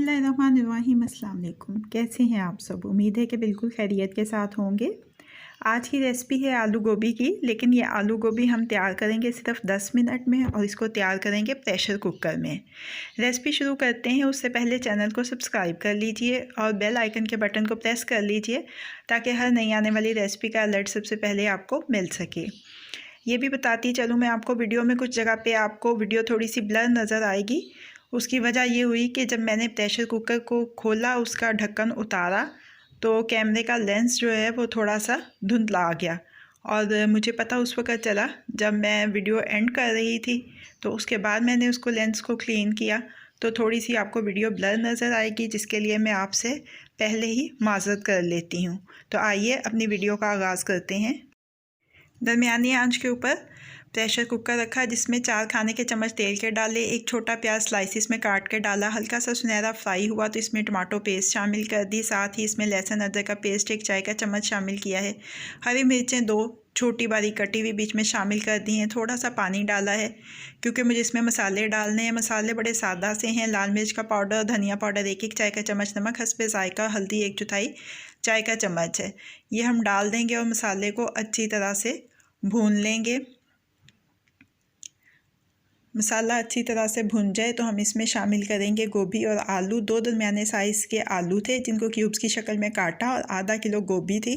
बिस्मिल्लाहिर्रहमानिर्रहीम। अस्सलाम वालेकुम। कैसे हैं आप सब? उम्मीद है कि बिल्कुल खैरियत के साथ होंगे। आज की रेसिपी है आलू गोभी की, लेकिन ये आलू गोभी हम तैयार करेंगे सिर्फ 10 मिनट में और इसको तैयार करेंगे प्रेशर कुकर में। रेसिपी शुरू करते हैं उससे पहले चैनल को सब्सक्राइब कर लीजिए और बेल आइकन के बटन को प्रेस कर लीजिए ताकि हर नई आने वाली रेसिपी का अलर्ट सबसे पहले आपको मिल सके। ये भी बताती चलूँ मैं आपको, वीडियो में कुछ जगह पे आपको वीडियो थोड़ी सी ब्लर नज़र आएगी। उसकी वजह ये हुई कि जब मैंने प्रेशर कुकर को खोला, उसका ढक्कन उतारा, तो कैमरे का लेंस जो है वो थोड़ा सा धुंधला आ गया और मुझे पता उस वक्त चला जब मैं वीडियो एंड कर रही थी। तो उसके बाद मैंने उसको लेंस को क्लीन किया, तो थोड़ी सी आपको वीडियो ब्लर नज़र आएगी, जिसके लिए मैं आपसे पहले ही माज़रत कर लेती हूँ। तो आइए अपनी वीडियो का आगाज़ करते हैं। दरमियानी आंच के ऊपर प्रेशर कुकर रखा, जिसमें 4 खाने के चम्मच तेल के डाले, एक छोटा प्याज स्लाइसिस में काट के डाला, हल्का सा सुनहरा फ्राई हुआ तो इसमें टमाटो पेस्ट शामिल कर दी, साथ ही इसमें लहसुन अदरक का पेस्ट 1 चाय का चम्मच शामिल किया है, हरी मिर्चें 2 छोटी बारीक कटी हुई बीच में शामिल कर दी हैं, थोड़ा सा पानी डाला है क्योंकि मुझे इसमें मसाले डालने हैं। मसाले बड़े सादा से हैं, लाल मिर्च का पाउडर, धनिया पाउडर 1 चाय का चम्मच, नमक हस्बे जायका, हल्दी 1/4 चाय का चम्मच है। ये हम डाल देंगे और मसाले को अच्छी तरह से भून लेंगे। मसाला अच्छी तरह से भुन जाए तो हम इसमें शामिल करेंगे गोभी और आलू। 2 दरमियाने साइज़ के आलू थे जिनको क्यूब्स की शक्ल में काटा, और आधा किलो गोभी थी।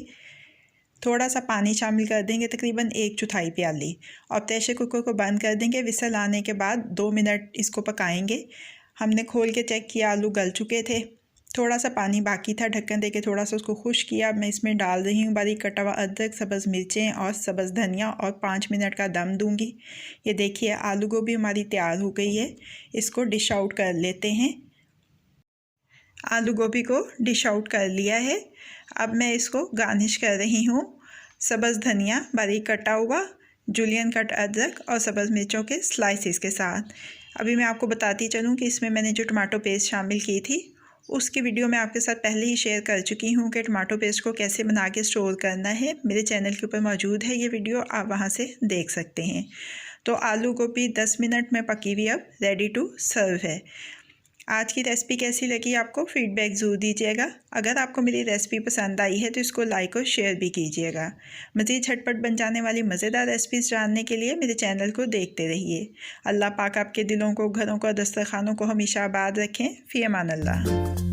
थोड़ा सा पानी शामिल कर देंगे, तकरीबन 1/4 प्याली, और प्रेशर कुकर को बंद कर देंगे। विसल आने के बाद 2 मिनट इसको पकाएंगे। हमने खोल के चेक किया, आलू गल चुके थे, थोड़ा सा पानी बाकी था, ढक्कन देके थोड़ा सा उसको खुश किया। मैं इसमें डाल रही हूँ बारीक कटा हुआ अदरक, सब्ज़ मिर्चें और सब्ज़ धनिया, और 5 मिनट का दम दूंगी। ये देखिए आलू गोभी हमारी तैयार हो गई है। इसको डिश आउट कर लेते हैं। आलू गोभी को डिश आउट कर लिया है। अब मैं इसको गार्निश कर रही हूँ सब्ज़ धनिया, बारीक कटा हुआ, जूलियन कट अदरक और सब्ज़ मिर्चों के स्लाइसिस के साथ। अभी मैं आपको बताती चलूँ कि इसमें मैंने जो टमाटो पेस्ट शामिल की थी उसकी वीडियो मैं आपके साथ पहले ही शेयर कर चुकी हूँ कि टमाटो पेस्ट को कैसे बना के स्टोर करना है। मेरे चैनल के ऊपर मौजूद है ये वीडियो, आप वहाँ से देख सकते हैं। तो आलू गोभी 10 मिनट में पकी हुई अब रेडी टू सर्व है। आज की रेसिपी कैसी लगी आपको, फीडबैक ज़रूर दीजिएगा। अगर आपको मेरी रेसिपी पसंद आई है तो इसको लाइक और शेयर भी कीजिएगा। मज़ीद झटपट बन जाने वाली मज़ेदार रेसिपीज़ जानने के लिए मेरे चैनल को देखते रहिए। अल्लाह पाक आपके दिलों को, घरों को, दस्तरखानों को हमेशा आबाद रखें। फ़ी अमान अल्लाह।